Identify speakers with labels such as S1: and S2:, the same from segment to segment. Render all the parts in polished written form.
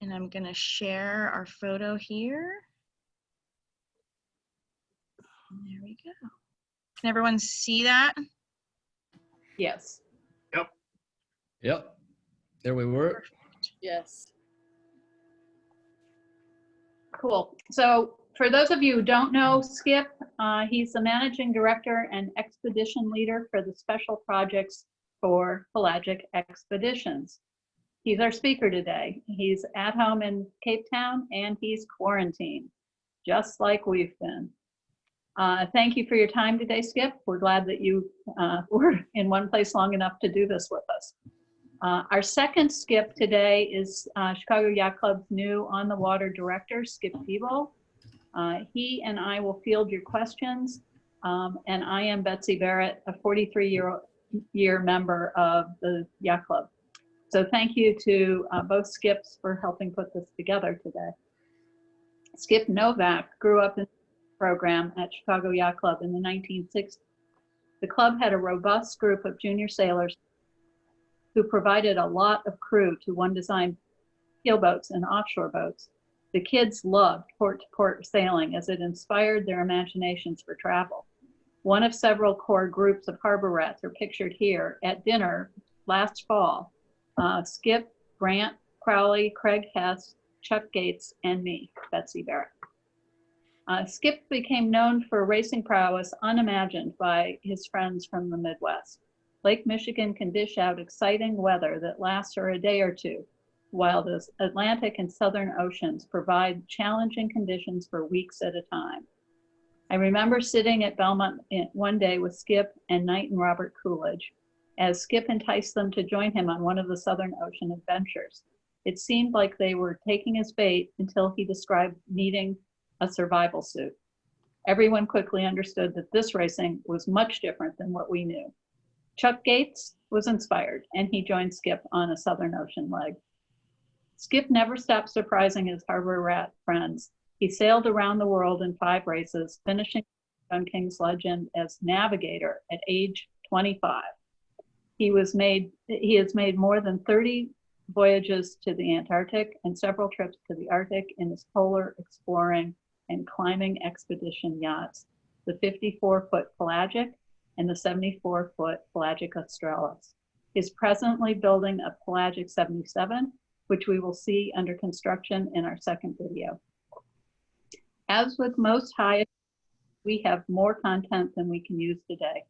S1: And I'm going to share our photo here. And there we go. Can everyone see that?
S2: Yes.
S3: Yep. There we were.
S1: Perfect.
S2: Yes. Cool. So for those of you who don't know Skip, he's the managing director and expedition leader for the special projects for Pelagic expeditions. He's our speaker today. He's at home in Cape Town and he's quarantined, just like we've been. Thank you for your time today, Skip. We're glad that you were in one place long enough to do this with us. Our second Skip today is Chicago Yacht Club's new on the water director, Skip Peeble. He and I will field your questions. And I am Betsy Barrett, a 43-year member of the Yacht Club. So thank you to both Skips for helping put this together today. Skip Novak grew up in the program at Chicago Yacht Club in the 1960s. The club had a robust group of junior sailors who provided a lot of crew to one-design keelboats and offshore boats. The kids loved port-to-port sailing as it inspired their imaginations for travel. One of several core groups of harbor rats are pictured here at dinner last fall. Skip, Grant, Crowley, Craig Hess, Chuck Gates, and me, Betsy Barrett. Skip became known for racing prowess unimagined by his friends from the Midwest. Lake Michigan can dish out exciting weather that lasts for a day or two, while the Atlantic and Southern Oceans provide challenging conditions for weeks at a time. I remember sitting at Belmont one day with Skip and Knight and Robert Coolidge, as Skip enticed them to join him on one of the Southern Ocean adventures. It seemed like they were taking his bait until he described needing a survival suit. Everyone quickly understood that this racing was much different than what we knew. Chuck Gates was inspired, and he joined Skip on a Southern Ocean leg. Skip never stopped surprising his harbor rat friends. He sailed around the world in 5 races, finishing Gun King's legend as navigator at age 25. He has made more than 30 voyages to the Antarctic and several trips to the Arctic in his polar exploring and climbing expedition yachts, the 54-foot Pelagic and the 74-foot Pelagic Australis. He's presently building a Pelagic 77, which we will see under construction in our second video. As with most high, we have more content than we can use today.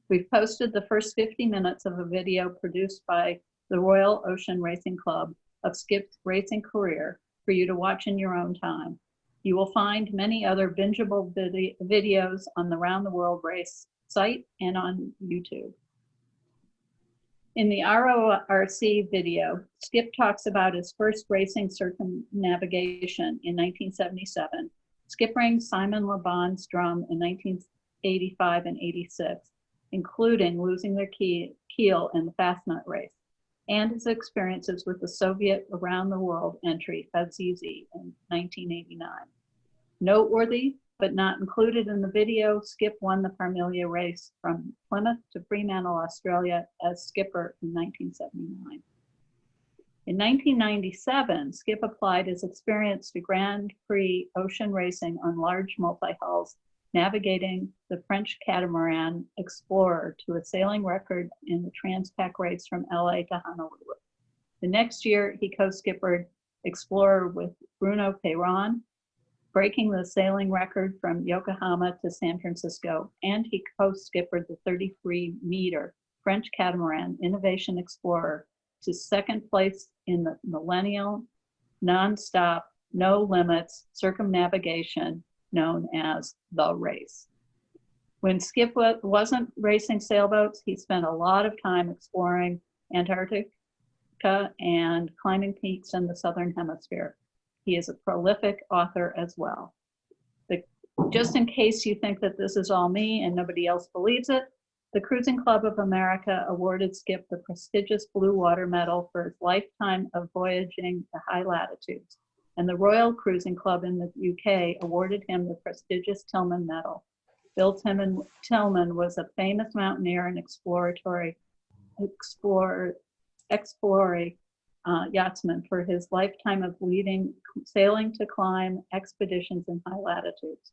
S2: We've posted the first 50 minutes of a video produced by the Royal Ocean Racing Club of Skip's racing career for you to watch in your own time. You will find many other bingeable videos on the Round the World Race site and on YouTube. In the RORC video, Skip talks about his first racing circumnavigation in 1977, skippering Simon Le Bon's drum in 1985 and 86, including losing their keel in the Fastnut race, and his experiences with the Soviet around the world entry Fevzizi in 1989. Noteworthy, but not included in the video, Skip won the Parmelia race from Plymouth to Fremantle, Australia as skipper in 1979. In 1997, Skip applied his experience to Grand Prix ocean racing on large multi-hulls, navigating the French catamaran Explorer to a sailing record in the Transpac race from LA to Honolulu. The next year, he co-skippered Explorer with Bruno Peyron, breaking the sailing record from Yokohama to San Francisco, and he co-skippered the 33-meter French catamaran Innovation Explorer to second place in the Millennial Non-Stop, No Limits circumnavigation known as The Race. When Skip wasn't racing sailboats, he spent a lot of time exploring Antarctica and climbing peaks in the Southern Hemisphere. He is a prolific author as well. Just in case you think that this is all me and nobody else believes it, the Cruising Club of America awarded Skip the prestigious Blue Water Medal for his lifetime of voyaging to high latitudes, and the Royal Cruising Club in the UK awarded him the prestigious Tillman Medal. Bill Tillman was a famous mountaineer and explorer yachtsman for his lifetime of leading sailing to climb expeditions in high latitudes.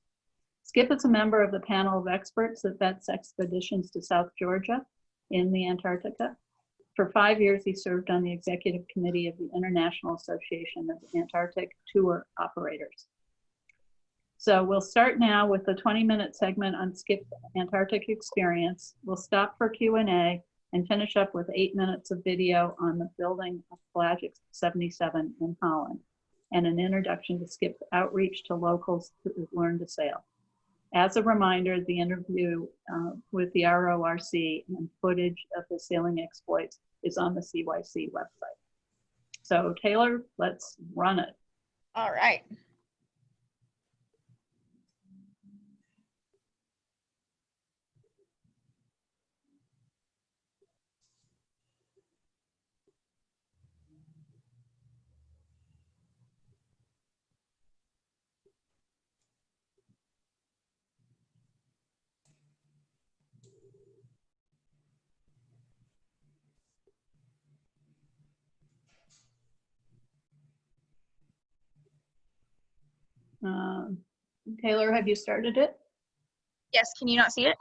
S2: Skip is a member of the panel of experts that vets expeditions to South Georgia in the Antarctica. For 5 years, he served on the executive committee of the International Association of Antarctic Tour Operators. So we'll start now with the 20-minute segment on Skip's Antarctic experience. We'll stop for Q&A and finish up with 8 minutes of video on the building of Pelagic 77 in Holland and an introduction to Skip's outreach to locals who learn to sail. As a reminder, the interview with the RORC and footage of the sailing exploits is on the CYC website. So Taylor, let's run it.
S1: All right.
S2: Taylor, have you started it?
S1: Yes, can you not see it?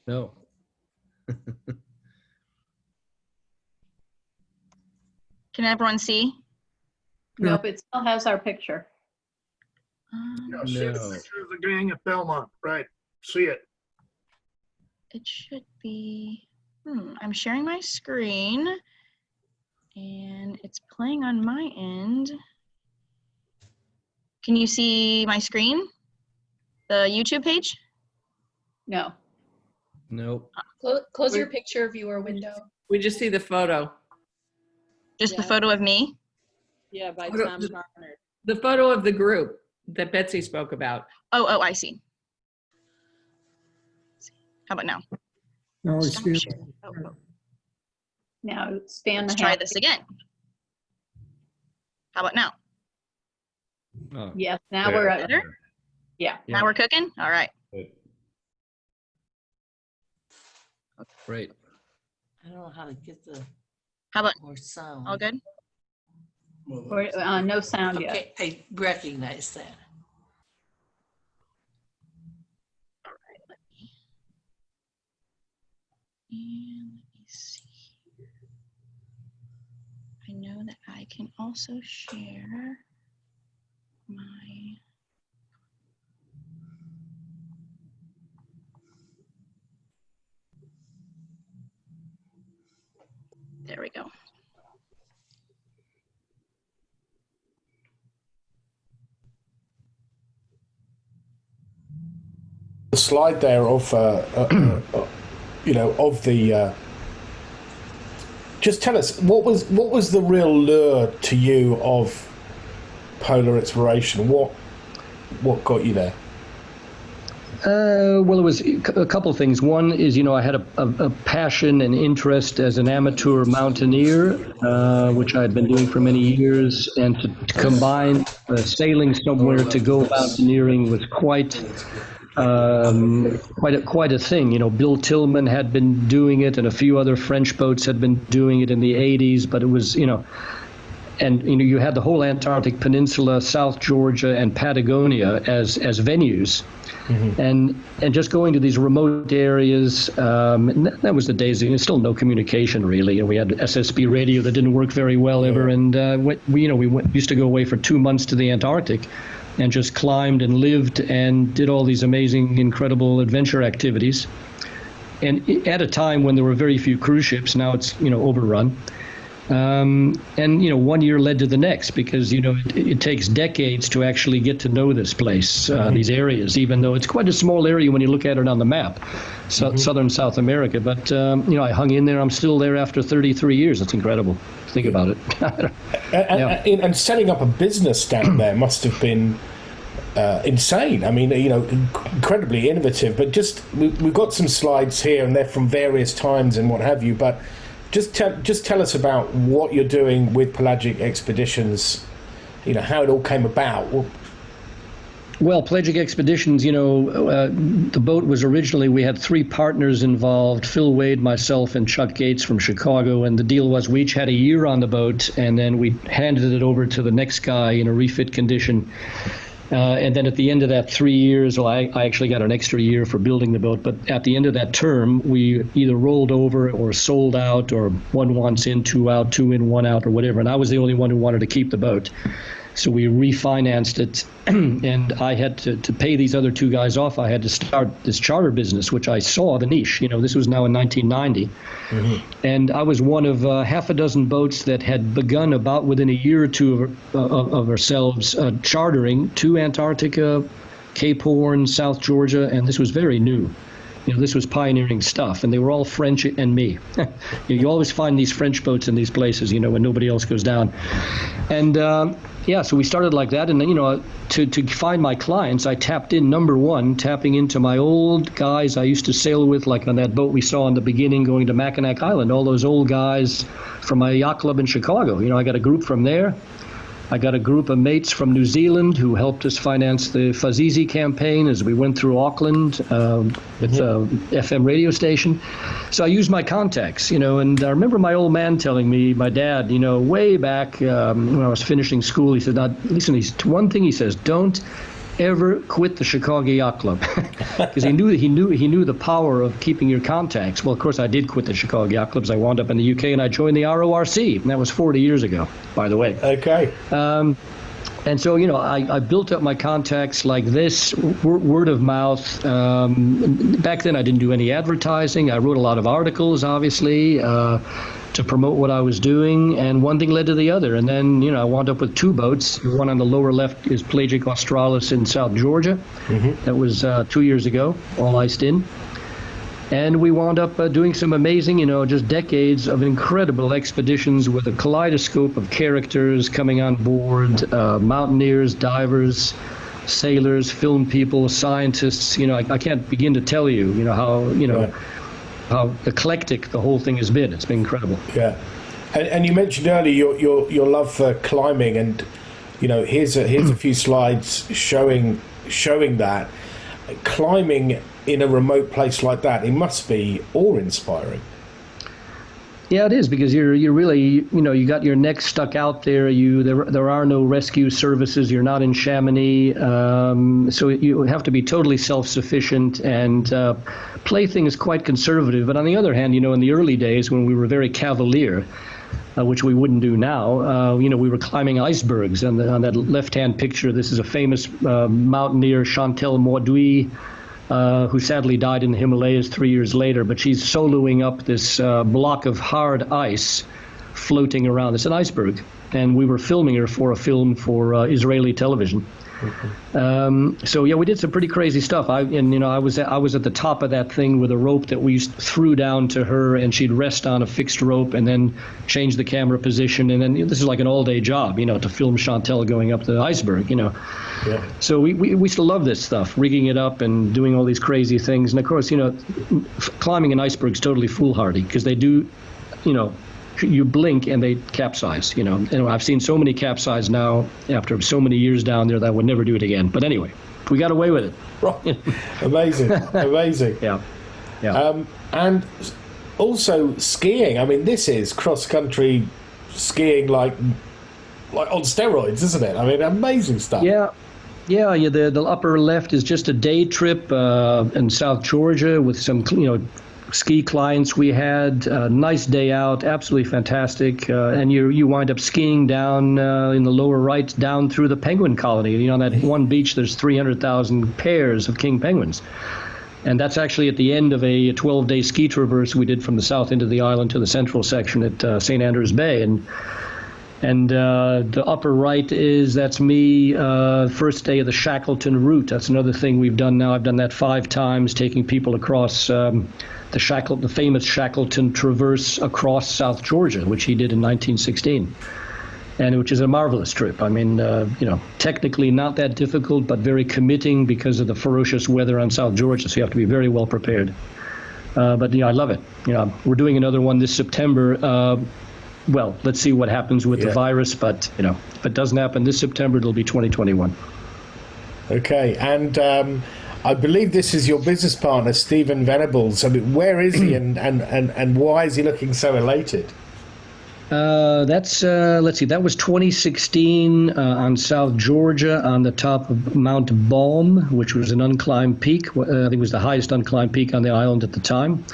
S3: No.
S1: Can everyone see?
S2: Nope, it still has our picture.
S4: Yeah, see the
S3: No.
S4: picture of the gang at Belmont, right? See it.
S1: It should be, I'm sharing my screen and it's playing on my end. Can you see my screen? The YouTube page?
S2: No.
S3: Nope.
S5: Close your picture viewer window.
S6: We just see the photo.
S1: Just the
S5: Yeah.
S1: photo of me?
S5: Yeah, by
S6: What a-
S5: Tom Barnard.
S6: The photo of the group that Betsy spoke about.
S1: Oh, I see. How about now?
S7: No, it's
S1: Stop
S7: still,
S1: sharing. Oh.
S2: Now stand
S1: Let's
S2: the
S1: try
S2: half.
S1: this again. How about now?
S3: Oh,
S2: Yes, now we're at,
S1: Better?
S2: yeah.
S3: Yeah.
S1: Now we're cooking? All right.
S3: great.
S8: I don't know how to get the
S1: How about
S8: more sound.
S1: all good?
S2: No sound yet.
S8: Okay, I recognize that.
S1: All right, let me see here. I know that I can also share my there we go.
S9: The slide there of you know, of the just tell us what was the real lure to you of polar exploration? What got you there?
S10: Well, it was a couple of things. One is, I had a passion and interest as an amateur mountaineer, which I had been doing for many years, and to combine sailing somewhere to go mountaineering was quite a thing. Bill Tillman had been doing it, and a few other French boats had been doing it in the 80s, but it was, and you had the whole Antarctic Peninsula, South Georgia, and Patagonia as venues. Mm-hmm. And just going to these remote areas, that was the days. Still no communication really, and we had SSB radio that didn't work very well ever. And we used to go away for 2 months to the Antarctic, and just climbed and lived and did all these amazing, incredible adventure activities. And at a time when there were very few cruise ships, now it's overrun. And 1 year led to the next, because it takes decades to actually get to know this place, these areas, even though it's quite a small area when you look at it on the map, southern South America. But I hung in there. I'm still there after 33 years. It's incredible. Think about it.
S9: And setting up a business down there must have been insane. I mean, incredibly innovative. But just we've got some slides here, and they're from various times and what have you. But Just tell us about what you're doing with Pelagic Expeditions, how it all came about.
S10: Well, Pelagic Expeditions, the boat was originally, we had 3 partners involved, Phil Wade, myself, and Chuck Gates from Chicago. And the deal was we each had a year on the boat, and then we handed it over to the next guy in a refit condition. And then at the end of that 3 years, well, I actually got an extra year for building the boat. But at the end of that term, we either rolled over or sold out, or one wants in, 2 out, 2 in, 1 out, or whatever. And I was the only one who wanted to keep the boat. So we refinanced it, and I had to pay these other 2 guys off. I had to start this charter business, which I saw the niche. This was now in 1990. And I was one of half a dozen boats that had begun about within a year or 2 of ourselves chartering to Antarctica, Cape Horn, South Georgia, and this was very new. This was pioneering stuff, and they were all French and me. You always find these French boats in these places, when nobody else goes down. And so we started like that, and then, to find my clients, I tapped into my old guys I used to sail with, like on that boat we saw in the beginning going to Mackinac Island, all those old guys from my yacht club in Chicago. I got a group from there. I got a group of mates from New Zealand who helped us finance the Fazizi campaign as we went through Auckland with a FM radio station. So I used my contacts, and I remember my old man telling me, my dad, way back when I was finishing school, he said, now, listen, one thing he says, don't ever quit the Chicago Yacht Club, because he knew the power of keeping your contacts. Well, of course, I did quit the Chicago Yacht Clubs. I wound up in the UK, and I joined the RORC, and that was 40 years ago, by the way.
S9: Okay.
S10: And so, I built up my contacts like this, word of mouth. Back then, I didn't do any advertising. I wrote a lot of articles, obviously, to promote what I was doing, and one thing led to the other. And then, I wound up with 2 boats. The one on the lower left is Pelagic Australis in South Georgia. That was 2 years ago, all iced in. And we wound up doing some amazing, just decades of incredible expeditions with a kaleidoscope of characters coming on board, mountaineers, divers, sailors, film people, scientists. I can't begin to tell you, how eclectic the whole thing has been. It's been incredible.
S9: Yeah. And you mentioned earlier your love for climbing, and here's a few slides showing that climbing in a remote place like that, it must be awe-inspiring.
S10: Yeah, it is, because you're really, you got your neck stuck out there. There are no rescue services. You're not in Chamonix, so you have to be totally self-sufficient and play things quite conservative. But on the other hand, in the early days when we were very cavalier, which we wouldn't do now, we were climbing icebergs. And on that left-hand picture, this is a famous mountaineer, Chantal Mauduit, who sadly died in the Himalayas 3 years later, but she's soloing up this block of hard ice floating around. It's an iceberg, and we were filming her for a film for Israeli television. So yeah, we did some pretty crazy stuff. I was at the top of that thing with a rope that we threw down to her, and she'd rest on a fixed rope and then change the camera position. And then this is like an all-day job, to film Chantal going up the iceberg, Yeah. So we still love this stuff, rigging it up and doing all these crazy things. And of course, climbing an iceberg is totally foolhardy, because they do, you blink and they capsize, And I've seen so many capsize now after so many years down there that I would never do it again. But anyway, we got away with it.
S9: Right. Amazing. Amazing.
S10: Yeah.
S9: And also skiing. I mean, this is cross-country skiing like on steroids, isn't it? I mean, amazing stuff.
S10: Yeah. The upper left is just a day trip in South Georgia with some, ski clients we had. Nice day out, absolutely fantastic. And you wind up skiing down in the lower right, down through the penguin colony. On that one beach, there's 300,000 pairs of king penguins. And that's actually at the end of a 12-day ski traverse we did from the south end of the island to the central section at St. Andrews Bay. And the upper right that's me, first day of the Shackleton route. That's another thing we've done now. I've done that 5 times, taking people across the famous Shackleton traverse across South Georgia, which he did in 1916, and which is a marvelous trip. I mean, technically not that difficult, but very committing because of the ferocious weather on South Georgia, so you have to be very well prepared. But I love it. We're doing another one this September. Well, let's see what happens with the virus, but if it doesn't happen this September, it'll be 2021.
S9: Okay, and I believe this is your business partner, Stephen Venables. I mean, where is he, and why is he looking so elated?
S10: Let's see, that was 2016 on South Georgia on the top of Mount Balm, which was an unclimbed peak. I think it was the highest unclimbed peak on the island at the time.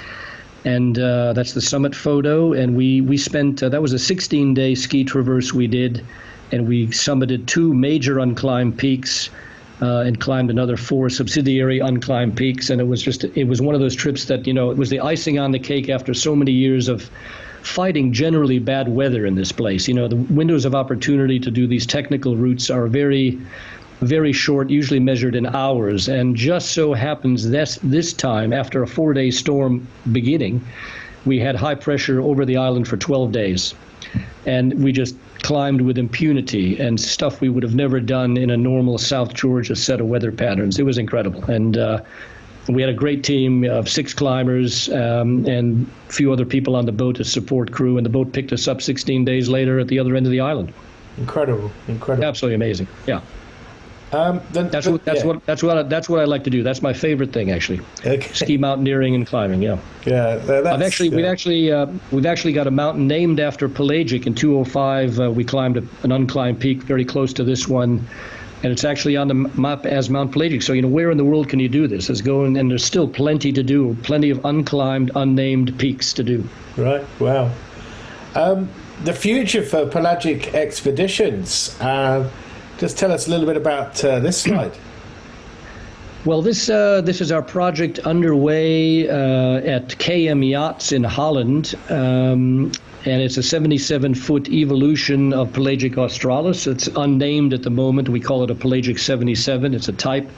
S10: And that's the summit photo. And we spent, that was a 16-day ski traverse we did, and we summited 2 major unclimbed peaks and climbed another 4 subsidiary unclimbed peaks. And it was one of those trips that, it was the icing on the cake after so many years of fighting generally bad weather in this place. The windows of opportunity to do these technical routes are very, very short, usually measured in hours. And just so happens this time, after a 4-day storm beginning, we had high pressure over the island for 12 days. And we just climbed with impunity and stuff we would have never done in a normal South Georgia set of weather patterns. It was incredible. And we had a great team of 6 climbers and a few other people on the boat as support crew, and the boat picked us up 16 days later at the other end of the island.
S9: Incredible.
S10: Absolutely amazing. Yeah. That's what I like to do. That's my favorite thing, actually.
S9: Okay.
S10: Ski mountaineering and climbing. Yeah.
S9: Yeah.
S10: We've actually got a mountain named after Pelagic. In 2005, we climbed an unclimbed peak very close to this one. And it's actually on the map as Mount Pelagic. So, where in the world can you do this? And there's still plenty to do, plenty of unclimbed, unnamed peaks to do.
S9: Right, wow. The future for Pelagic expeditions. Just tell us a little bit about this slide.
S10: Well, this is our project underway at KM Yachts in Holland. And it's a 77-foot evolution of Pelagic australis. It's unnamed at the moment. We call it a Pelagic 77. It's a type.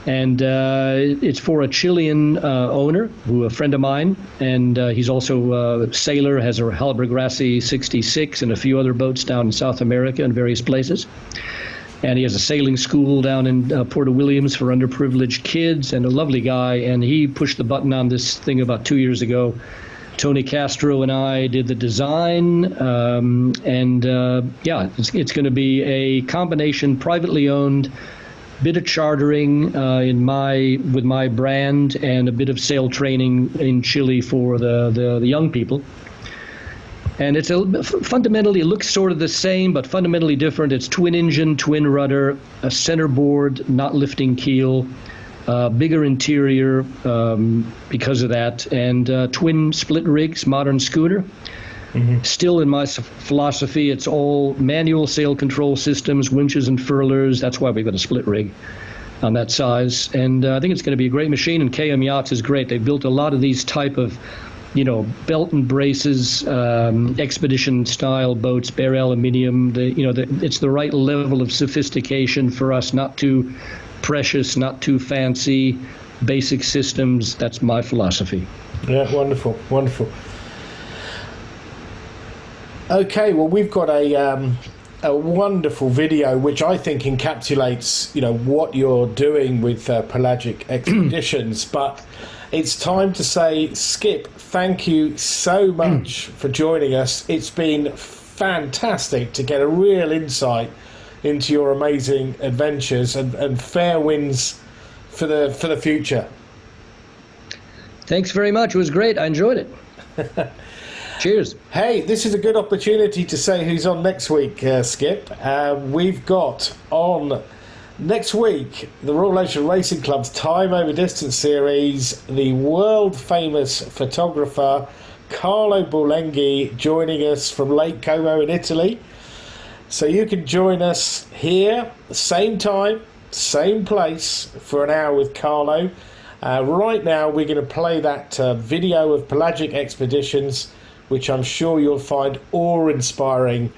S10: And it's for a Chilean owner, a friend of mine. And he's also a sailor, has a Haliburgrassi 66 and a few other boats down in South America and various places. And he has a sailing school down in Porto Williams for underprivileged kids, and a lovely guy. And he pushed the button on this thing about 2 years ago. Tony Castro and I did the design, it's going to be a combination, privately owned, bit of chartering with my brand, and a bit of sail training in Chile for the young people. And it's fundamentally, it looks sort of the same, but fundamentally different. It's twin engine, twin rudder, a centerboard, not lifting keel. Bigger interior because of that, and twin split rigs, modern schooner. Mm-hmm. Still in my philosophy, it's all manual sail control systems, winches and furlers. That's why we've got a split rig on that size. And I think it's going to be a great machine, and KM Yachts is great. They've built a lot of these type of, belt and braces, expedition-style boats, bare aluminium. It's the right level of sophistication for us, not too precious, not too fancy, basic systems. That's my philosophy.
S9: Yeah, wonderful. Okay, well, we've got a wonderful video which I think encapsulates, what you're doing with Pelagic expeditions. But it's time to say, Skip, thank you so much for joining us. It's been fantastic to get a real insight into your amazing adventures, and fair winds for the future.
S10: Thanks very much. It was great. I enjoyed it. Cheers.
S9: Hey, this is a good opportunity to say who's on next week, Skip. We've got on next week the Royal Ocean Racing Club's Time Over Distance series, the world famous photographer Carlo Bolenghi joining us from Lake Como in Italy. So you can join us here, same time, same place, for an hour with Carlo. Right now we're going to play that video of Pelagic expeditions, which I'm sure you'll find awe-inspiring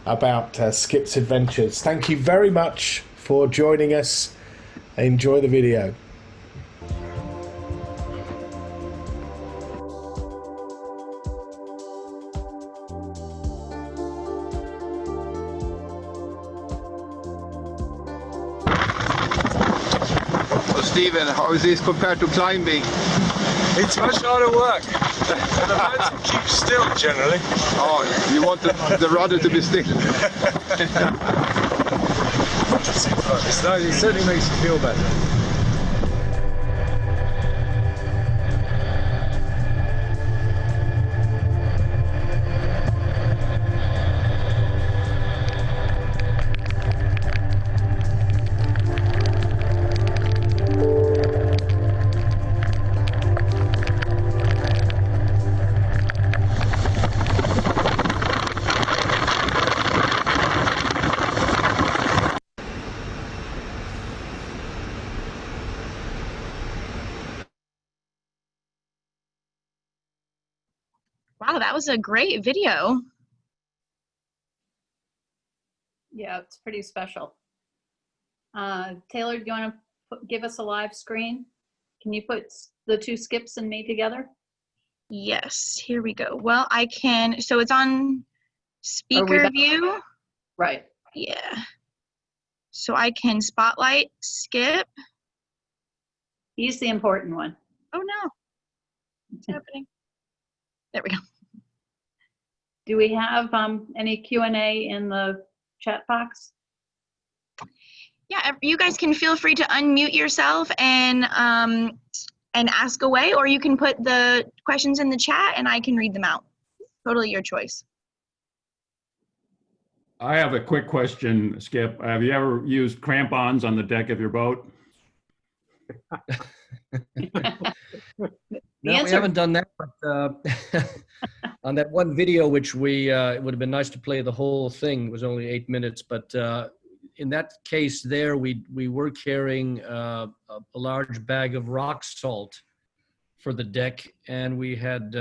S9: about Skip's adventures. Thank you very much for joining us. Enjoy the video.
S7: Stephen, how is this compared to climbing?
S11: It's much harder work. The boats keep still generally.
S7: Oh, you want the rudder to be still.
S11: It certainly makes you feel better.
S1: Wow, that was a great video.
S2: Yeah, it's pretty special. Taylor, do you want to give us a live screen? Can you put the two Skips and me together?
S1: Yes, here we go. Well, I can, so it's on speaker
S2: back?
S1: view.
S2: Right.
S1: Yeah. So I can spotlight Skip.
S2: He's the important one.
S1: Oh no, what's happening? There we go.
S2: Do we have any Q&A in the chat box?
S1: Yeah, you guys can feel free to unmute yourself and ask away, or you can put the questions in the chat and I can read them out. Totally your choice.
S12: I have a quick question, Skip. Have you ever used crampons on the deck of your boat?
S3: No, we haven't done that, but on that one video, which we, it would have been nice to play the whole thing, it was only 8 minutes, but in that case there, we were carrying a large bag of rock salt for the deck, and we had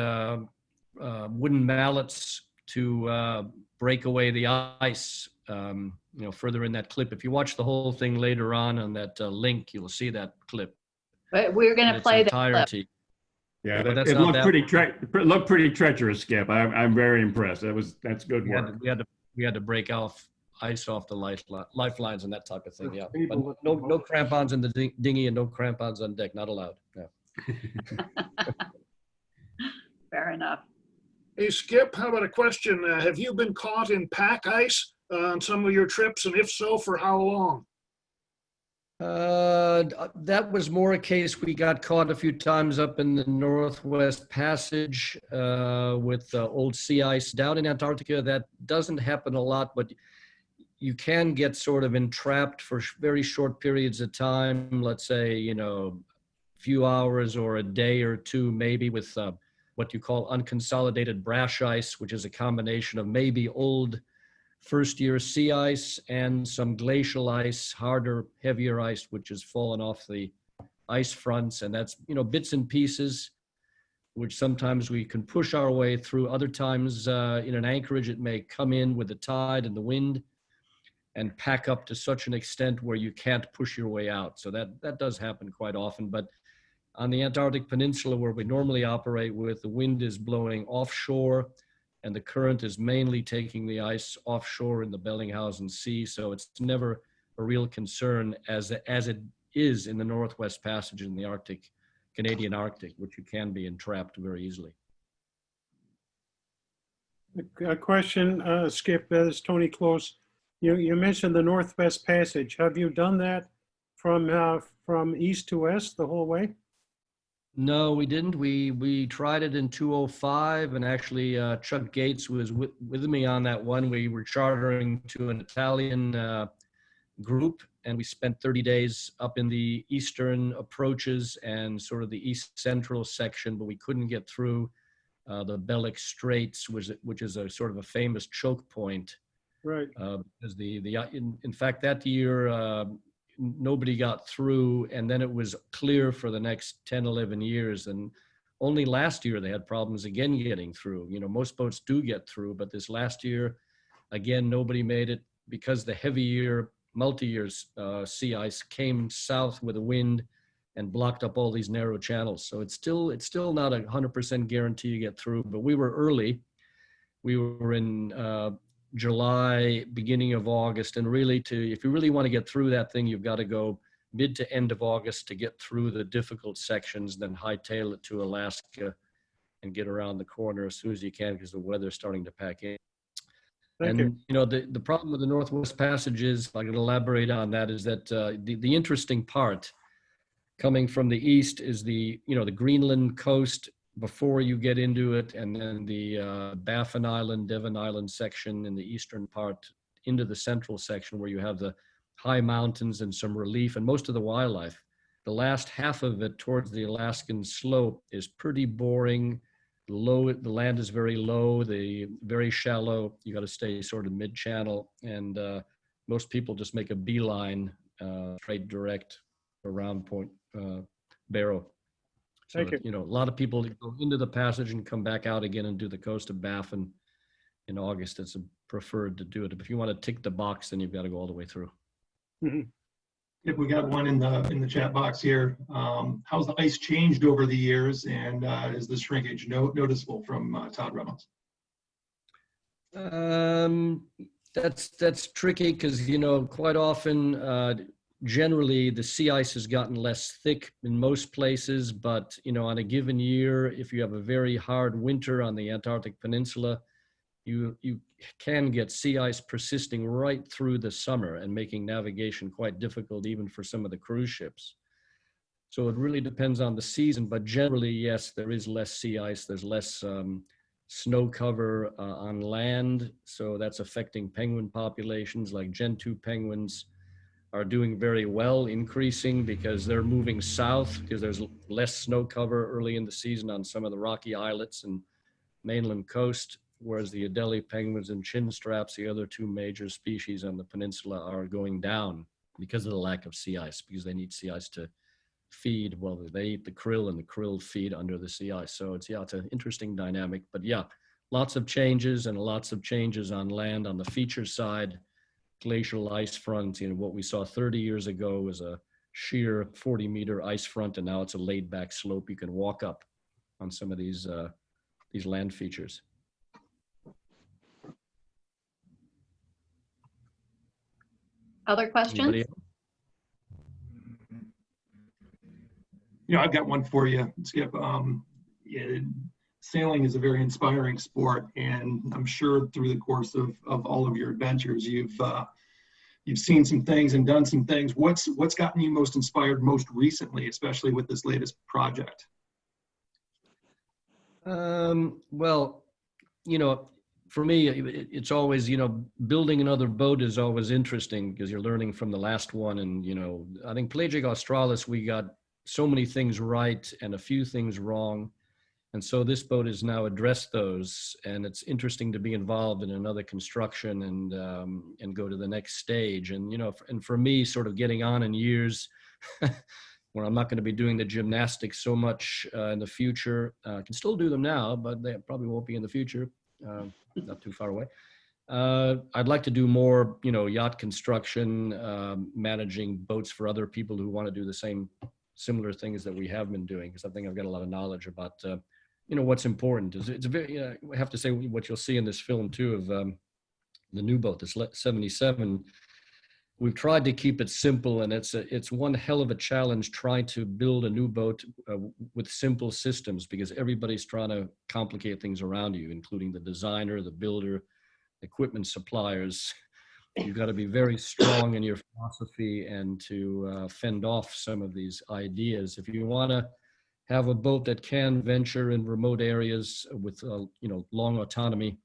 S3: wooden mallets to break away the ice, you know, further in that clip. If you watch the whole thing later on that link, you'll see that clip.
S2: But we're going to play the clip.
S12: Yeah,
S3: But that's
S12: it
S3: not
S12: looked pretty treacherous, Skip. I'm very impressed. That's good work.
S3: We had to break off ice off the lifelines and that type of thing. Yeah, but no crampons in the dinghy and no crampons on deck. Not allowed. No.
S2: Fair enough.
S4: Hey, Skip, how about a question? Have you been caught in pack ice on some of your trips, and if so, for how long?
S3: That was more a case we got caught a few times up in the Northwest Passage with old sea ice. Down in Antarctica, that doesn't happen a lot, but you can get sort of entrapped for very short periods of time, let's say, you know, a few hours or a day or two, maybe with what you call unconsolidated brash ice, which is a combination of maybe old first-year sea ice and some glacial ice, harder, heavier ice, which has fallen off the ice fronts. And that's, you know, bits and pieces, which sometimes we can push our way through. Other times in an anchorage, it may come in with the tide and the wind and pack up to such an extent where you can't push your way out. So that does happen quite often. But on the Antarctic Peninsula, where we normally operate with, the wind is blowing offshore, and the current is mainly taking the ice offshore in the Bellinghausen Sea. So it's never a real concern as it is in the Northwest Passage in the Arctic, Canadian Arctic, which you can be entrapped very easily.
S13: A question, Skip, that is Tony Close. You mentioned the Northwest Passage. Have you done that from east to west the whole way?
S3: No, we didn't. We tried it in 2005, and actually Chuck Gates was with me on that one. We were chartering to an Italian group, and we spent 30 days up in the eastern approaches and sort of the east central section, but we couldn't get through the Bellic Straits, which is a sort of a famous choke point.
S13: Right.
S3: Because in fact, that year, nobody got through, and then it was clear for the next 10, 11 years. And only last year they had problems again getting through. You know, most boats do get through, but this last year, again, nobody made it because the heavier, multi-year sea ice came south with the wind and blocked up all these narrow channels. So it's still not 100% guarantee you get through, but we were early. We were in July, beginning of August, and really if you really want to get through that thing, you've got to go mid to end of August to get through the difficult sections, then hightail it to Alaska and get around the corner as soon as you can because the weather's starting to pack in.
S13: Thank
S3: And
S13: you.
S3: you know, the problem with the Northwest Passage is, if I can elaborate on that, is that the interesting part coming from the east is the Greenland coast before you get into it, and then the Baffin Island, Devon Island section in the eastern part into the central section where you have the high mountains and some relief and most of the wildlife. The last half of it towards the Alaskan slope is pretty boring. Low, the land is very low, very shallow. You got to stay sort of mid-channel, and most people just make a beeline, straight direct around Point Barrow. So
S13: Thank you.
S3: you know, a lot of people go into the passage and come back out again and do the coast of Baffin in August. It's preferred to do it. If you want to tick the box, then you've got to go all the way through.
S14: If we got one in the chat box here, how's the ice changed over the years, and is the shrinkage noticeable from Todd Reynolds?
S3: That's tricky because, you know, quite often, generally the sea ice has gotten less thick in most places, but you know, on a given year, if you have a very hard winter on the Antarctic Peninsula, you can get sea ice persisting right through the summer and making navigation quite difficult even for some of the cruise ships. So it really depends on the season, but generally, yes, there is less sea ice. There's less snow cover on land. So that's affecting penguin populations. Like Gen 2 penguins are doing very well, increasing because they're moving south because there's less snow cover early in the season on some of the rocky islets and mainland coast. Whereas the Adelie penguins and chin straps, the other two major species on the peninsula, are going down because of the lack of sea ice, because they need sea ice to feed. Well, they eat the krill and the krill feed under the sea ice. So it's an interesting dynamic, but yeah, lots of changes and lots of changes on land. On the feature side, glacial ice front, you know, what we saw 30 years ago was a sheer 40-meter ice front, and now it's a laid back slope you can walk up on some of these land features.
S2: Other questions?
S14: You know, I've got one for you, Skip. Yeah, sailing is a very inspiring sport, and I'm sure through the course of all of your adventures, you've seen some things and done some things. What's gotten you most inspired most recently, especially with this latest project?
S3: Well, you know, for me, it's always, you know, building another boat is always interesting because you're learning from the last one. And, you know, I think Pelagic Australis, we got so many things right and a few things wrong. And so this boat has now addressed those, and it's interesting to be involved in another construction and go to the next stage. And, you know, and for me, sort of getting on in years where I'm not going to be doing the gymnastics so much in the future. I can still do them now, but they probably won't be in the future. Not too far away. I'd like to do more, you know, yacht construction, managing boats for other people who want to do the same similar things that we have been doing, because I think I've got a lot of knowledge about, you know, what's important. It's a very, I have to say what you'll see in this film too of the new boat, this 77. We've tried to keep it simple, and it's one hell of a challenge trying to build a new boat with simple systems, because everybody's trying to complicate things around you, including the designer, the builder, equipment suppliers. You've got to be very strong in your philosophy and to fend off some of these ideas. If you want to have a boat that can venture in remote areas with, you know, long autonomy,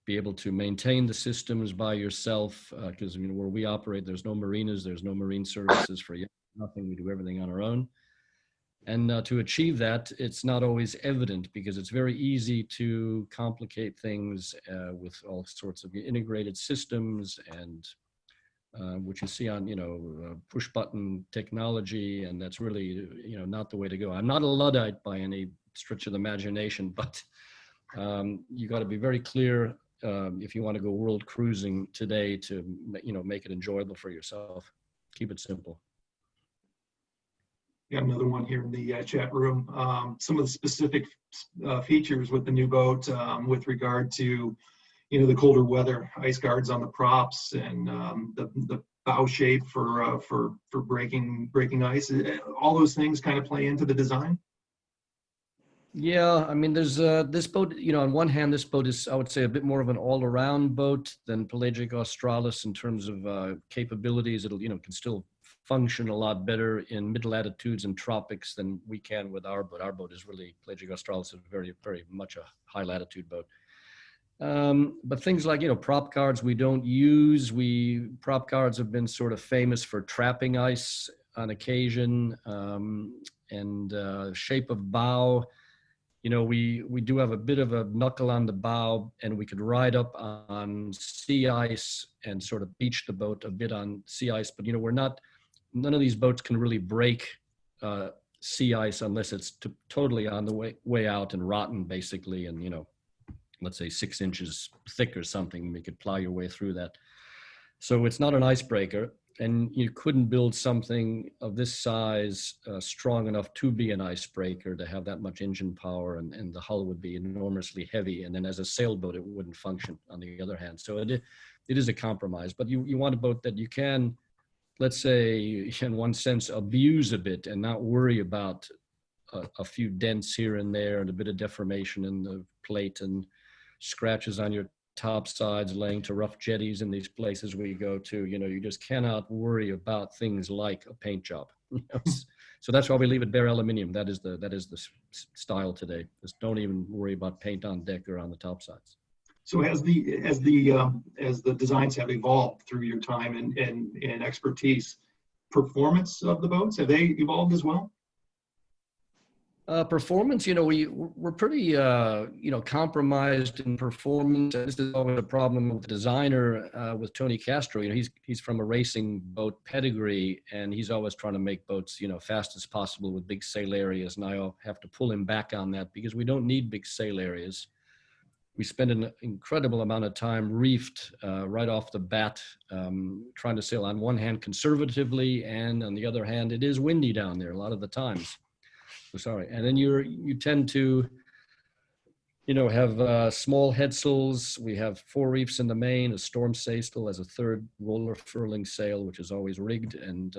S3: be able to maintain the systems by yourself, because you know, where we operate, there's no marinas, there's no marine services for nothing. We do everything on our own. And to achieve that, it's not always evident, because it's very easy to complicate things with all sorts of integrated systems and which you see on, you know, push button technology. And that's really, you know, not the way to go. I'm not a Luddite by any stretch of the imagination, but you got to be very clear if you want to go world cruising today to, you know, make it enjoyable for yourself. Keep it simple.
S14: Got another one here in the chat room. Some of the specific features with the new boat with regard to, you know, the colder weather, ice guards on the props, and the bow shape for breaking ice. All those things kind of play into the design.
S3: Yeah, I mean, there's this boat, on one hand, this boat is, I would say, a bit more of an all-around boat than Pelagic Australis in terms of capabilities. It'll, can still function a lot better in mid-latitudes and tropics than we can with our boat. Our boat is really, Pelagic Australis is very, very much a high-latitude boat. But things like, prop guards we don't use. Prop guards have been sort of famous for trapping ice on occasion, and shape of bow. We do have a bit of a knuckle on the bow, and we could ride up on sea ice and sort of beach the boat a bit on sea ice. But, none of these boats can really break sea ice unless it's totally on the way out and rotten, basically. And, let's say 6 inches thick or something, you could plow your way through that. So it's not an icebreaker. And you couldn't build something of this size strong enough to be an icebreaker, to have that much engine power, and the hull would be enormously heavy. And then as a sailboat, it wouldn't function, on the other hand. So it is a compromise. But you want a boat that you can, let's say, in one sense, abuse a bit and not worry about a few dents here and there and a bit of deformation in the plate and scratches on your top sides, laying to rough jetties in these places we go to. You just cannot worry about things like a paint job. So that's why we leave it bare aluminium. That is the style today. Just don't even worry about paint on deck or on the top sides.
S14: So as the designs have evolved through your time and expertise, performance of the boats, have they evolved as well?
S3: Performance, we're pretty, compromised in performance. This is always a problem with the designer, with Tony Castro. He's from a racing boat pedigree, and he's always trying to make boats, fast as possible with big sail areas. And I have to pull him back on that, because we don't need big sail areas. We spend an incredible amount of time reefed right off the bat, trying to sail on one hand conservatively, and on the other hand, it is windy down there a lot of the times. Sorry. And then you tend to, have small headsails. We have 4 reefs in the main, a storm staysail as a third roller furling sail, which is always rigged. And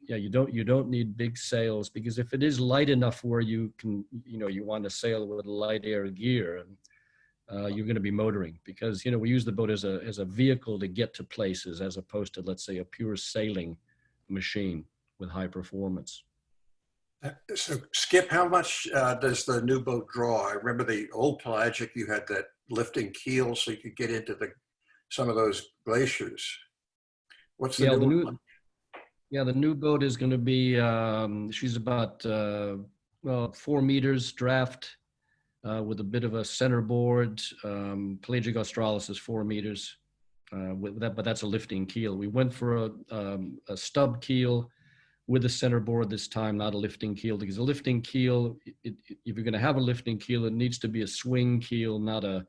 S3: you don't need big sails, because if it is light enough where you can, you want to sail with light air gear, you're going to be motoring, because, we use the boat as a vehicle to get to places, as opposed to, let's say, a pure sailing machine with high performance.
S15: So, Skip, how much does the new boat draw? I remember the old Pelagic, you had that lifting keel so you could get into some of those glaciers. What's the new one?
S3: Yeah, the new boat is going to be, she's about 4 meters draft with a bit of a centerboard. Pelagic Australis is 4 meters, but that's a lifting keel. We went for a stub keel with a centerboard this time, not a lifting keel, because a lifting keel, if you're going to have a lifting keel, it needs to be a swing keel, not a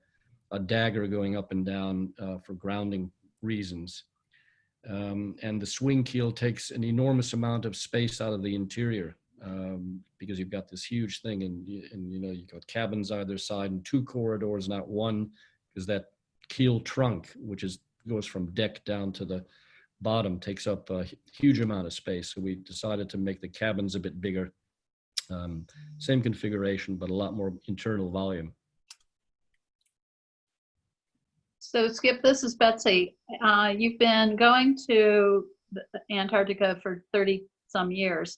S3: dagger going up and down for grounding reasons. And the swing keel takes an enormous amount of space out of the interior, because you've got this huge thing, and you've got cabins either side and 2 corridors, not one, because that keel trunk, which goes from deck down to the bottom, takes up a huge amount of space. So we decided to make the cabins a bit bigger. Same configuration, but a lot more internal volume.
S2: So Skip, this is Betsy. You've been going to Antarctica for 30 some years.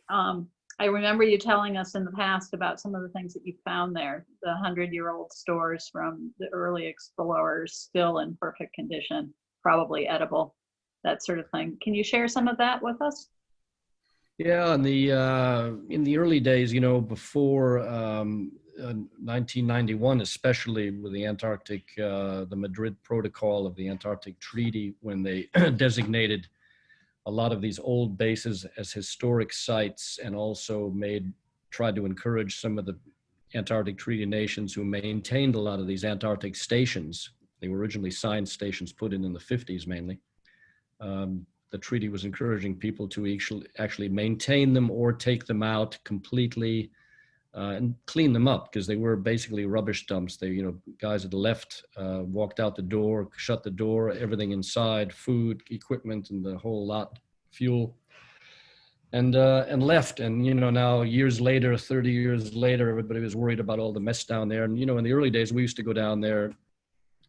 S2: I remember you telling us in the past about some of the things that you found there, the 100-year-old stores from the early explorers, still in perfect condition, probably edible, that sort of thing. Can you share some of that with us?
S3: Yeah, in the early days, before 1991, especially with the Antarctic, the Madrid Protocol of the Antarctic Treaty, when they designated a lot of these old bases as historic sites, and also tried to encourage some of the Antarctic Treaty nations who maintained a lot of these Antarctic stations. They were originally science stations put in the 50s mainly. The treaty was encouraging people to actually maintain them or take them out completely and clean them up, because they were basically rubbish dumps. They, guys had left, walked out the door, shut the door, everything inside, food, equipment, and the whole lot, fuel. and left. And, you know, now years later, 30 years later, everybody was worried about all the mess down there. And, you know, in the early days, we used to go down there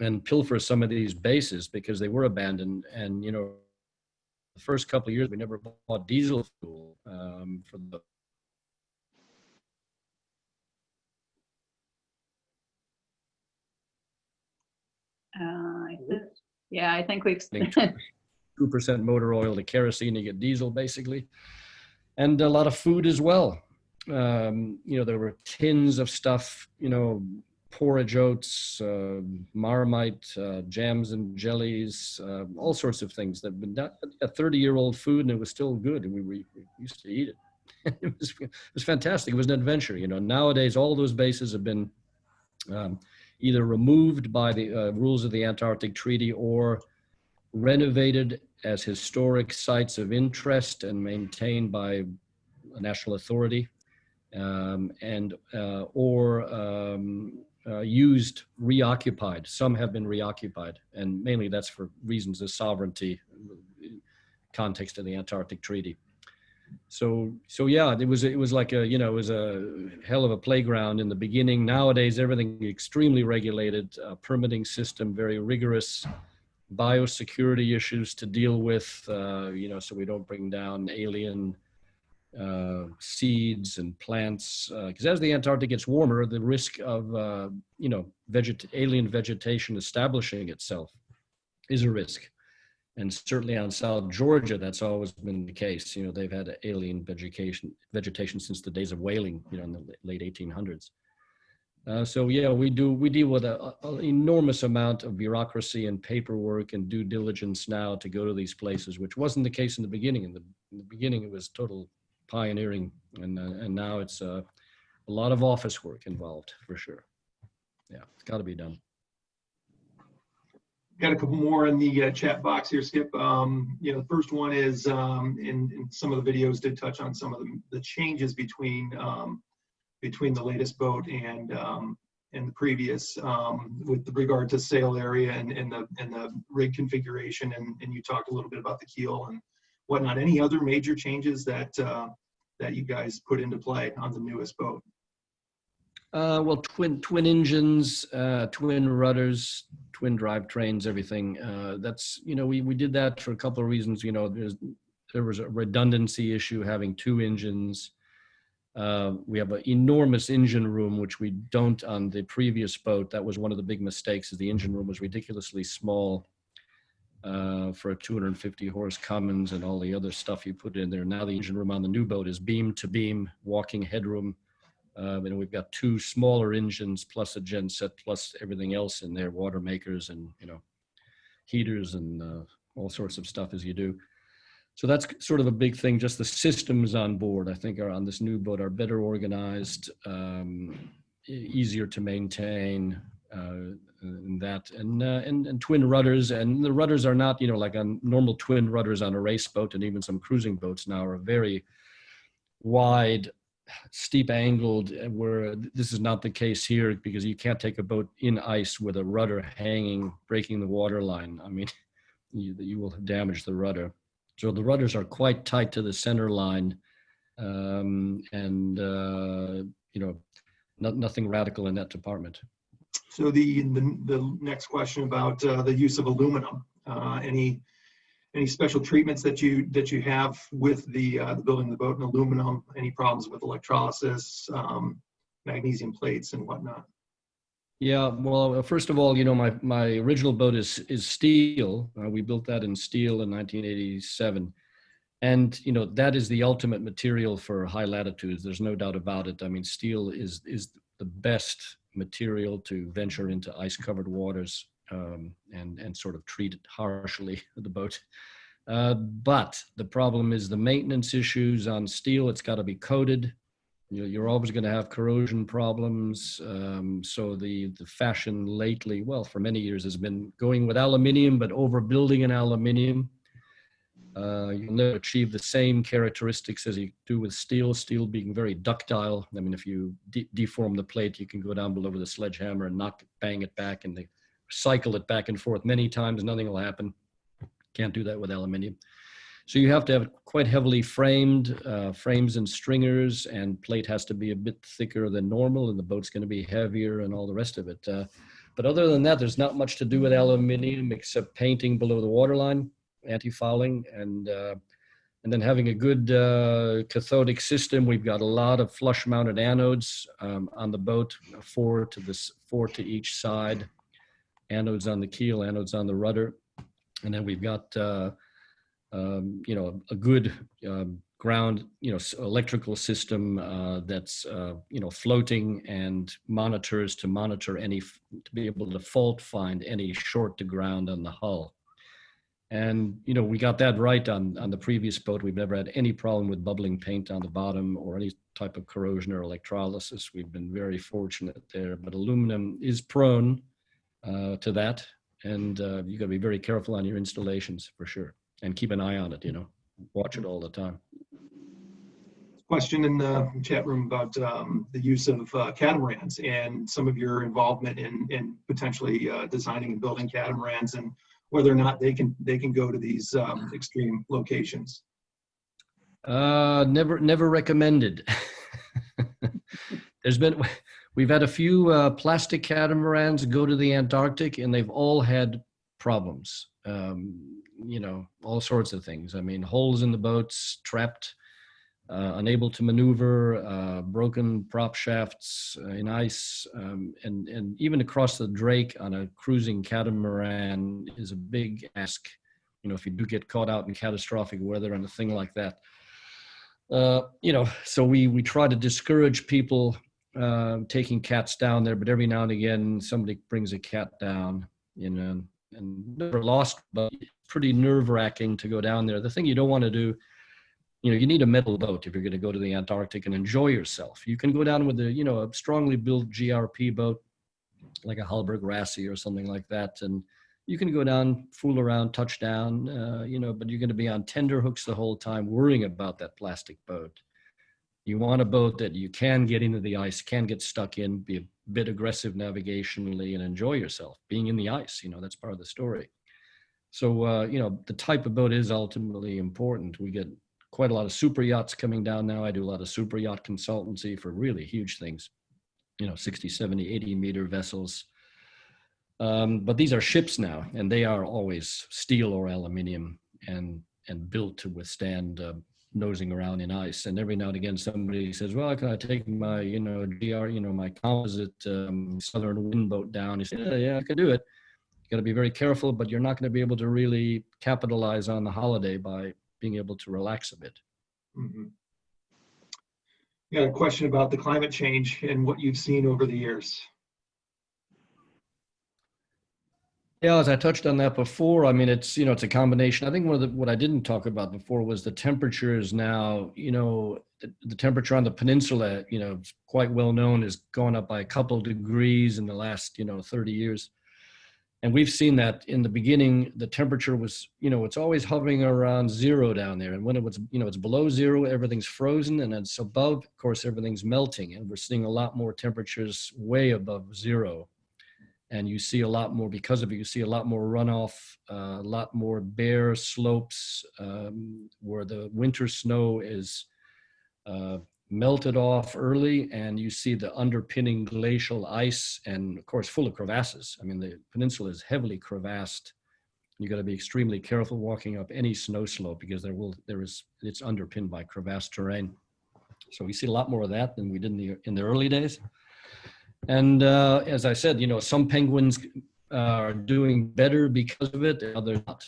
S3: and pilfer some of these bases because they were abandoned. And, you know, the first couple of years, we never bought diesel fuel for the
S2: Yeah, I think we've.
S3: 2% motor oil to kerosene, you get diesel basically, and a lot of food as well. You know, there were tins of stuff, you know, porridge oats, Marmite, jams and jellies, all sorts of things that had been a 30-year-old food, and it was still good, and we used to eat it. It was fantastic. It was an adventure. You know, nowadays all those bases have been either removed by the rules of the Antarctic Treaty or renovated as historic sites of interest and maintained by a national authority, used, reoccupied. Some have been reoccupied, and mainly that's for reasons of sovereignty, context of the Antarctic Treaty. So yeah, it was like a, you know, it was a hell of a playground in the beginning. Nowadays, everything extremely regulated, permitting system, very rigorous, biosecurity issues to deal with, you know, so we don't bring down alien seeds and plants. Because as the Antarctic gets warmer, the risk of, you know, alien vegetation establishing itself is a risk. And certainly on South Georgia, that's always been the case. You know, they've had alien vegetation since the days of whaling, you know, in the late 1800s. So yeah, we deal with an enormous amount of bureaucracy and paperwork and due diligence now to go to these places, which wasn't the case in the beginning. In the beginning, it was total pioneering, and now it's a lot of office work involved for sure. Yeah, it's got to be done.
S14: Got a couple more in the chat box here, Skip. You know, the first one is, in some of the videos did touch on some of the changes between the latest boat and the previous, with regard to sail area and the rig configuration, and you talked a little bit about the keel and whatnot. Any other major changes that you guys put into play on the newest boat?
S3: Well, twin engines, twin rudders, twin drivetrains, everything. That's, you know, we did that for a couple of reasons. You know, there was a redundancy issue having two engines. We have an enormous engine room, which we don't on the previous boat. That was one of the big mistakes, is the engine room was ridiculously small for a 250 horse Cummins and all the other stuff you put in there. Now the engine room on the new boat is beam to beam, walking headroom. And we've got two smaller engines plus a genset plus everything else in there, water makers and, you know, heaters and all sorts of stuff as you do. So that's sort of a big thing. Just the systems on board, I think, are on this new boat are better organized, easier to maintain, and twin rudders. And the rudders are not, you know, like on normal twin rudders on a race boat, and even some cruising boats now are very wide, steep angled, where this is not the case here, because you can't take a boat in ice with a rudder hanging, breaking the water line. I mean, you will damage the rudder. So the rudders are quite tight to the center line, you know, nothing radical in that department.
S14: So the next question about the use of aluminum. Any special treatments that you have with the building of the boat in aluminum? Any problems with electrolysis, magnesium plates, and whatnot? Yeah, well, first of all, you know, my original boat is steel. We built that in steel in 1987, and you know that is the ultimate material for high latitudes. There's no doubt about it. I mean, steel is the best material to venture into ice-covered waters. And sort of treat harshly the boat. But the problem is the maintenance issues on steel. It's got to be coated. You're always going to have corrosion problems. So the fashion lately, well, for many years has been going with aluminium, but overbuilding in aluminium. You'll never achieve the same characteristics as you do with steel, steel being very ductile. I mean, if you deform the plate, you can go down below with a sledgehammer and bang it back, and cycle it back and forth many times, nothing will happen. Can't do that with aluminium.
S3: So you have to have quite heavily framed frames and stringers, and plate has to be a bit thicker than normal, and the boat's going to be heavier and all the rest of it. But other than that, there's not much to do with aluminium except painting below the waterline, anti-fouling, and then having a good cathodic system. We've got a lot of flush-mounted anodes on the boat, four to each side, anodes on the keel, anodes on the rudder, and then we've got you know, a good ground, you know, electrical system that's you know, floating and monitors to monitor any, to be able to fault find any short to ground on the hull. And, you know, we got that right on the previous boat. We've never had any problem with bubbling paint on the bottom or any type of corrosion or electrolysis. We've been very fortunate there, but aluminum is prone to that. And you got to be very careful on your installations for sure. And keep an eye on it, you know, watch it all the time.
S14: Question in the chat room about the use of catamarans and some of your involvement in potentially designing and building catamarans, and whether or not they can go to these extreme locations.
S3: Never recommended. We've had a few plastic catamarans go to the Antarctic, and they've all had problems. You know, all sorts of things. I mean, holes in the boats, trapped, unable to maneuver, broken prop shafts in ice, and even across the Drake on a cruising catamaran is a big ask. You know, if you do get caught out in catastrophic weather on a thing like that. You know, so we try to discourage people taking cats down there, but every now and again somebody brings a cat down, you know, and never lost, but it's pretty nerve-wracking to go down there. The thing you don't want to do, you know, you need a metal boat if you're going to go to the Antarctic and enjoy yourself. You can go down with a, you know, a strongly built GRP boat, like a Hallberg Rassi or something like that, and you can go down, fool around, touch down, you know, but you're going to be on tender hooks the whole time worrying about that plastic boat. You want a boat that you can get into the ice, can get stuck in, be a bit aggressive navigationally, and enjoy yourself being in the ice. You know, that's part of the story. So, you know, the type of boat is ultimately important. We get quite a lot of super yachts coming down now. I do a lot of super yacht consultancy for really huge things, you know, 60, 70, 80 meter vessels. But these are ships now, and they are always steel or aluminum and built to withstand nosing around in ice. And every now and again, somebody says, well, can I take my, you know, GR, you know, my composite Southern Wind boat down? He said, yeah, I can do it. You got to be very careful, but you're not going to be able to really capitalize on the holiday by being able to relax a bit.
S14: Mm-hmm. Yeah, a question about the climate change and what you've seen over the years.
S3: Yeah, as I touched on that before, I mean, it's, you know, it's a combination. I think what I didn't talk about before was the temperatures now, you know, the temperature on the peninsula, you know, quite well known, has gone up by a couple of degrees in the last, you know, 30 years. And we've seen that in the beginning, the temperature was, you know, it's always hovering around zero down there. And when it was, you know, it's below zero, everything's frozen, and it's above, of course, everything's melting. And we're seeing a lot more temperatures way above zero. And you see a lot more, because of it, you see a lot more runoff, a lot more bare slopes where the winter snow is melted off early, and you see the underpinning glacial ice, and of course full of crevasses. I mean, the peninsula is heavily crevassed. You got to be extremely careful walking up any snow slope, because it's underpinned by crevassed terrain. So we see a lot more of that than we did in the early days. And as I said, you know, some penguins are doing better because of it, and others not.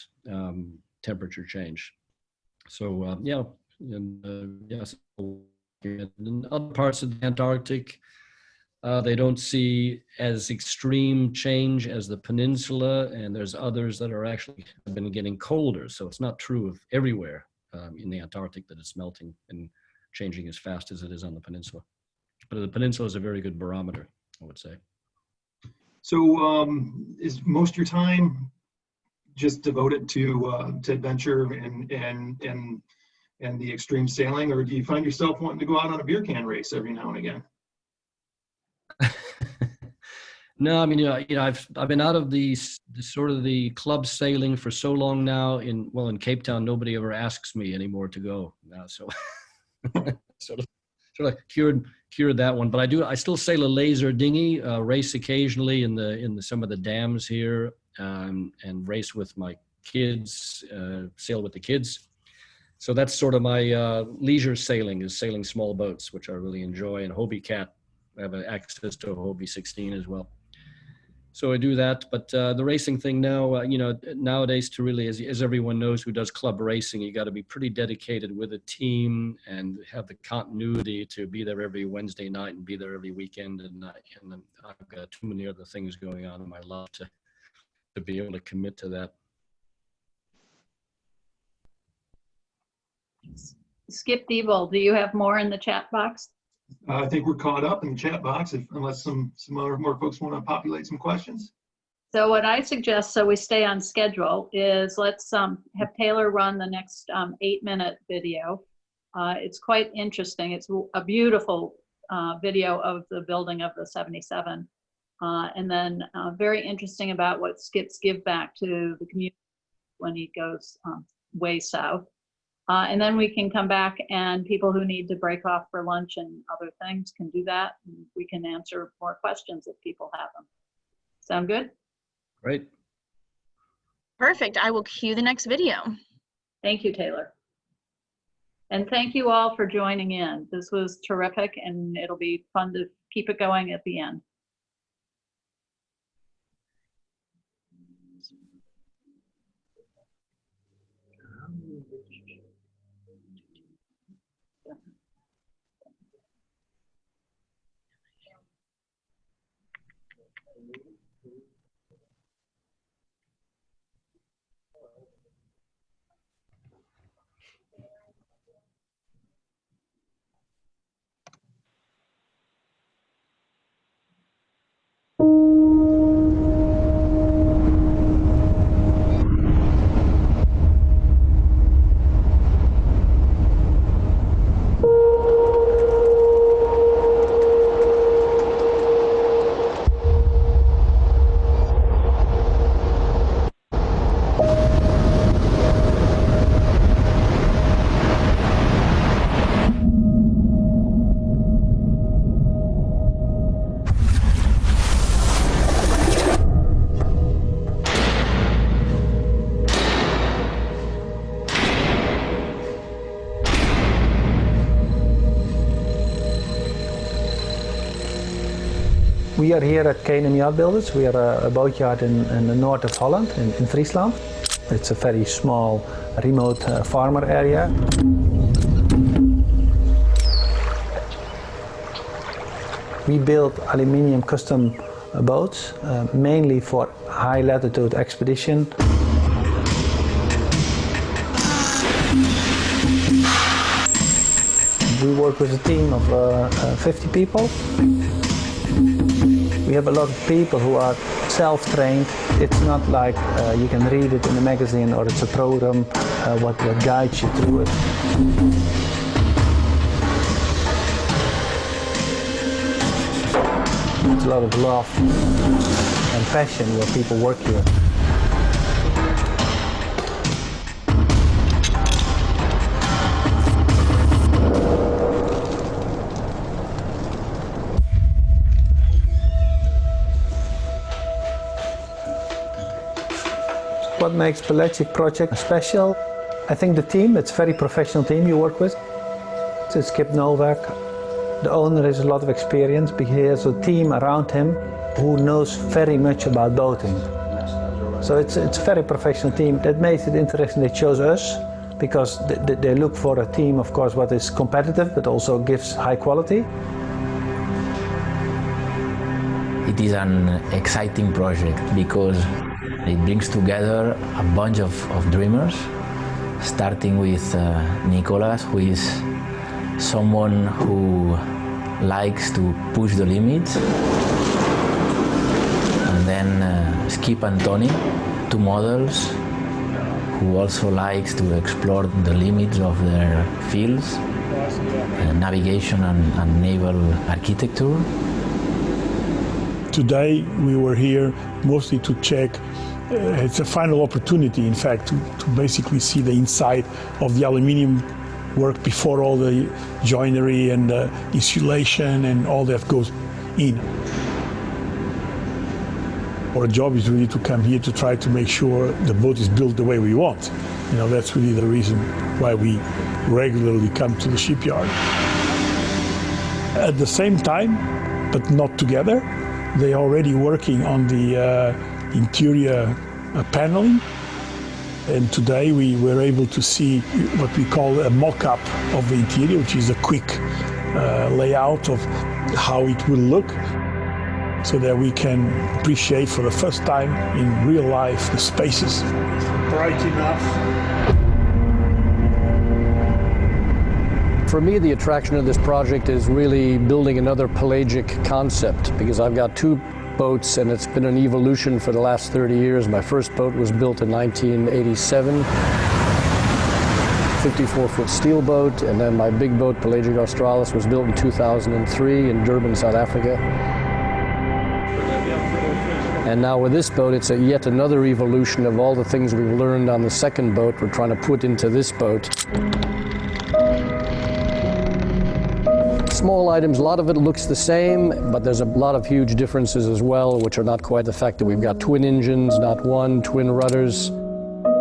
S3: Temperature change. So yeah, and yes, in other parts of the Antarctic, they don't see as extreme change as the peninsula, and there's others that are actually have been getting colder. So it's not true of everywhere in the Antarctic that it's melting and changing as fast as it is on the peninsula. But the peninsula is a very good barometer, I would say.
S14: So is most of your time just devoted to adventure and the extreme sailing, or do you find yourself wanting to go out on a beer can race every now and again?
S3: No, I mean, I've been out of the sort of the club sailing for so long now. In Cape Town, nobody ever asks me anymore to go now, so sort of cured that one. But I still sail a laser dinghy, race occasionally in some of the dams here, and race with my kids, sail with the kids. So that's sort of my leisure sailing, is sailing small boats, which I really enjoy. And Hobie Cat, I have access to a Hobie 16 as well. So I do that, but the racing thing now, nowadays, to really, as everyone knows who does club racing, you got to be pretty dedicated with a team and have the continuity to be there every Wednesday night and be there every weekend. And I've got too many other things going on in my life to be able to commit to that.
S2: Skip Devil, do you have more in the chat box?
S14: I think we're caught up in the chat box, unless some more folks want to populate some questions.
S2: So what I suggest, so we stay on schedule, is let's have Taylor run the next 8-minute video. It's quite interesting. It's a beautiful video of the building of the 77. And then very interesting about what Skip's give back to the community when he goes way south. And then we can come back, and people who need to break off for lunch and other things can do that. And we can answer more questions if people have them. Sound good?
S3: Great.
S1: Perfect. I will cue the next video.
S2: Thank you, Taylor. And thank you all for joining in. This was terrific, and it'll be fun to keep it going at the end.
S16: We are here at K&M Yacht Builders. We are a boatyard in the north of Holland, in Friesland. It's a very small, remote farmer area. We build aluminium custom boats, mainly for high latitude expedition. We work with a team of 50 people. We have a lot of people who are self-trained. It's not like you can read it in a magazine or it's a program what guides you through it. It's a lot of love and passion where people work here. What makes Pelagic project special? I think the team, it's a very professional team you work with. It's Skip Novak. The owner has a lot of experience, but he has a team around him who knows very much about boating. So it's a very professional team. That makes it interesting. They chose us because they look for a team, of course, what is competitive, but also gives high quality.
S17: It is an exciting project because it brings together a bunch of dreamers, starting with Nicolas, who is someone who likes to push the limits, and then Skip and Tony, two models who also likes to explore the limits of their fields, navigation and naval architecture.
S18: today we were here mostly to check. It's a final opportunity, in fact, to basically see the inside of the aluminium work before all the joinery and insulation and all that goes in. Our job is really to come here to try to make sure the boat is built the way we want. You know, that's really the reason why we regularly come to the shipyard. At the same time, but not together, they are already working on the interior paneling. And today we were able to see what we call a mock-up of the interior, which is a quick layout of how it will look, so that we can appreciate for the first time in real life the spaces. Bright enough.
S10: For me, the attraction of this project is really building another pelagic concept, because I've got two boats and it's been an evolution for the last 30 years. My first boat was built in 1987, 54-foot steel boat, and then my big boat, Pelagic Australis, was built in 2003 in Durban, South Africa. And now with this boat, it's yet another evolution of all the things we've learned on the second boat we're trying to put into this boat. Small items, a lot of it looks the same, but there's a lot of huge differences as well, which are not quite the fact that we've got twin engines, not one, twin rudders,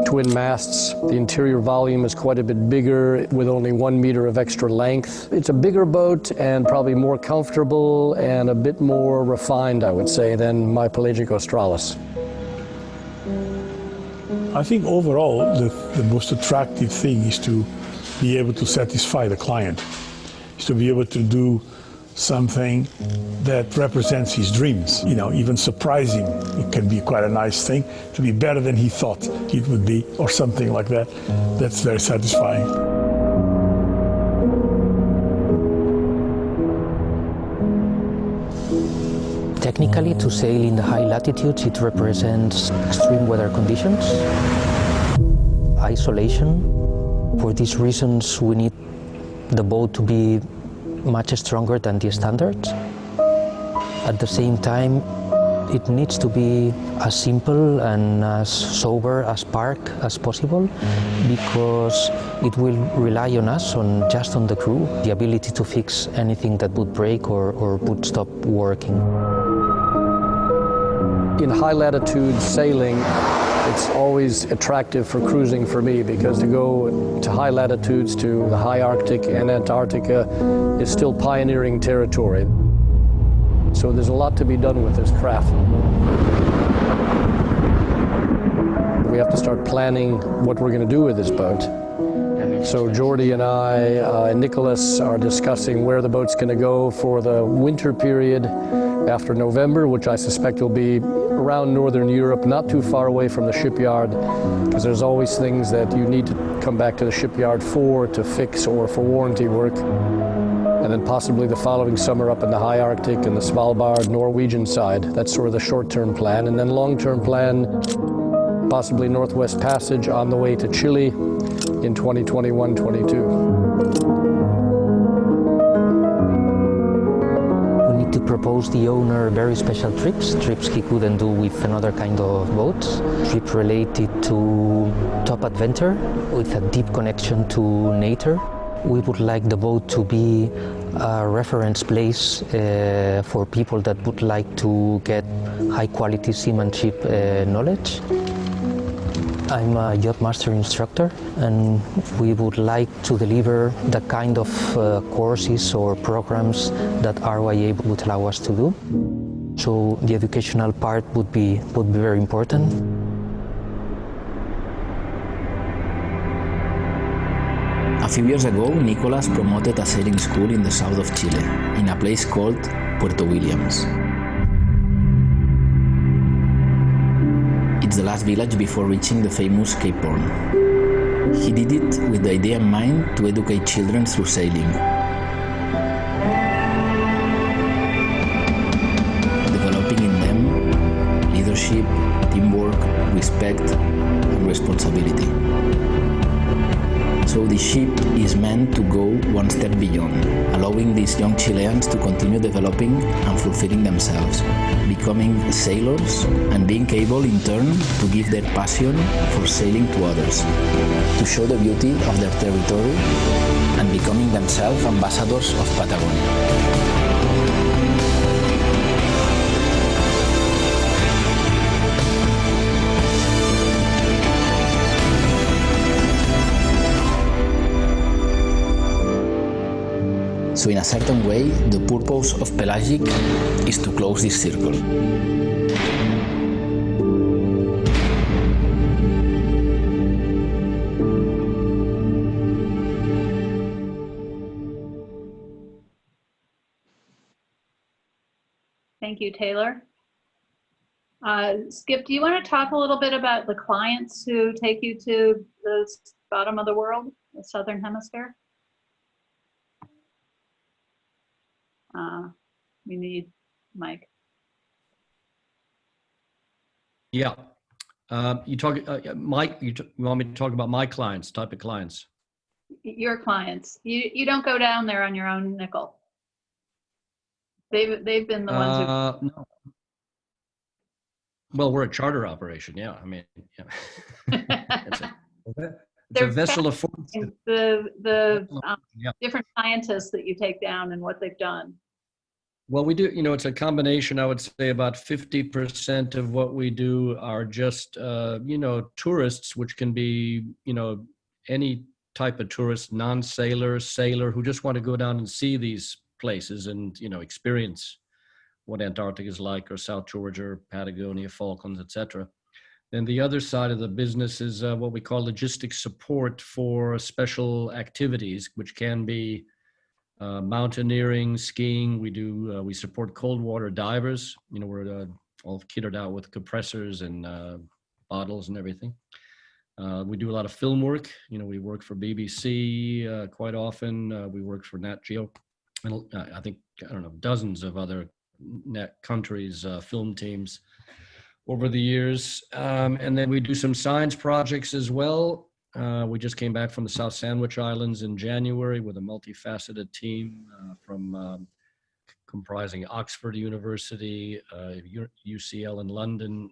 S10: twin masts. The interior volume is quite a bit bigger with only 1 meter of extra length. It's a bigger boat and probably more comfortable and a bit more refined, I would say, than my Pelagic Australis.
S18: I think overall the most attractive thing is to be able to satisfy the client, is to be able to do something that represents his dreams, you know, even surprising. It can be quite a nice thing, to be better than he thought it would be, or something like that. That's very satisfying.
S19: Technically, to sail in the high latitudes, it represents extreme weather conditions, isolation. For these reasons, we need the boat to be much stronger than the standards. At the same time, it needs to be as simple and as sober as park as possible, because it will rely on us, just on the crew, the ability to fix anything that would break or would stop working.
S10: In high latitude sailing, it's always attractive for cruising for me, because to go to high latitudes, to the high Arctic and Antarctica, is still pioneering territory. So there's a lot to be done with this craft. We have to start planning what we're going to do with this boat. So Jordi and I and Nicholas are discussing where the boat's going to go for the winter period after November, which I suspect will be around Northern Europe, not too far away from the shipyard, because there's always things that you need to come back to the shipyard for, to fix or for warranty work. And then possibly the following summer up in the high Arctic and the Svalbard, Norwegian side. That's sort of the short-term plan. And then long-term plan, possibly Northwest Passage on the way to Chile in 2021-22.
S19: To propose the owner very special trips he couldn't do with another kind of boats. Trip related to top adventure with a deep connection to nature. We would like the boat to be a reference place for people that would like to get high quality seamanship knowledge. I'm a yacht master instructor, and we would like to deliver the kind of courses or programs that RYA would allow us to do. So the educational part would be very important.
S17: A few years ago, Nicolas promoted a sailing school in the south of Chile, in a place called Puerto Williams. It's the last village before reaching the famous Cape Horn. He did it with the idea in mind to educate children through sailing, developing in them leadership, teamwork, respect, and responsibility. So the ship is meant to go one step beyond, allowing these young Chileans to continue developing and fulfilling themselves, becoming sailors and being able in turn to give their passion for sailing to others, to show the beauty of their territory and becoming themselves ambassadors of Patagonia. So in a certain way, the purpose of Pelagic is to close this circle.
S2: Thank you, Taylor. Skip, do you want to talk a little bit about the clients who take you to the bottom of the world, the Southern Hemisphere? We need Mike.
S3: Yeah. You talk, Mike, you want me to talk about my clients, type of clients?
S2: Your clients. You don't go down there on your own nickel. They've been the ones who.
S3: No. Well, we're a charter operation. Yeah. I mean, yeah. It's a vessel of fortune.
S2: The
S3: Yeah.
S2: different scientists that you take down and what they've done.
S3: Well, we do, it's a combination. I would say about 50% of what we do are just, tourists, which can be, any type of tourist, non-sailor, sailor, who just want to go down and see these places and, experience what Antarctica is like, or South Georgia, or Patagonia, Falklands, etc. Then the other side of the business is what we call logistics support for special activities, which can be mountaineering, skiing. We support cold water divers. We're all kitted out with compressors and bottles and everything. We do a lot of film work. We work for BBC quite often. We work for Nat Geo, and I think, dozens of other countries' film teams over the years. And then we do some science projects as well. We just came back from the South Sandwich Islands in January with a multifaceted team from comprising Oxford University, UCL in London,